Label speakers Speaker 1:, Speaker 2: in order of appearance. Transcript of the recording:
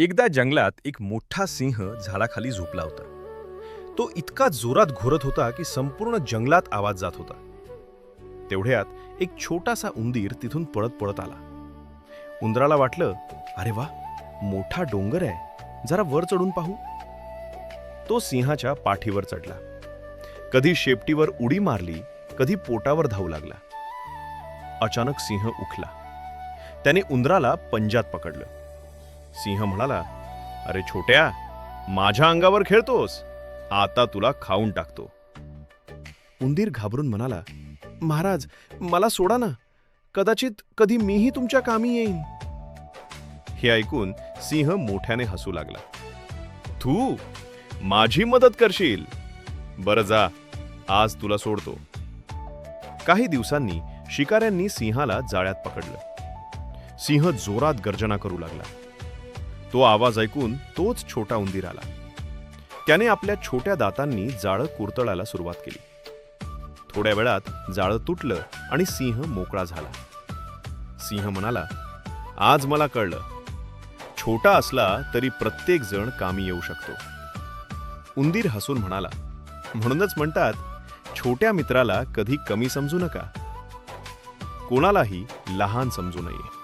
Speaker 1: एकदा जंगलात एक मोठा सिंह झाडाखाली झोपला होता. तो इतका जोरात घोरत होता की संपूर्ण जंगलात आवाज जात होता. तेवढ्यात एक छोटासा उंदीर तिथून पळत पळत आला. उंदराला वाटलं, अरे वा, मोठा डोंगर आहे, जरा वर चढून पाहू. तो सिंहाच्या पाठीवर चढला. कधी शेपटीवर उडी मारली, कधी पोटावर धावू लागला. अचानक सिंह उठला. त्याने उंदराला पंजात पकडलं. सिंह म्हणाला, अरे छोट्या, माझ्या अंगावर खेळतोस, आता तुला खाऊन टाकतो. उंदीर घाबरून म्हणाला, महाराज, मला सोडा ना, कदाचित कधी मीही तुमच्या कामी येईन. हे ऐकून सिंह मोठ्याने हसू लागला. तू माझी मदत करशील? बरं जा, आज तुला सोडतो. काही दिवसांनी शिकाऱ्यांनी सिंहाला जाळ्यात पकडलं. सिंह जोरात गर्जना करू लागला. तो आवाज ऐकून तोच छोटा उंदीर आला. त्याने आपल्या छोट्या दातांनी जाळं कुरतळायला सुरुवात केली. थोड्या वेळात जाळं तुटलं आणि सिंह मोकळा झाला. सिंह म्हणाला, आज मला कळलं, छोटा असला तरी प्रत्येक जण कामी येऊ शकतो. उंदीर हसून म्हणाला, म्हणूनच म्हणतात, छोट्या मित्राला कधी कमी समजू नका, कोणालाही लहान समजू नये.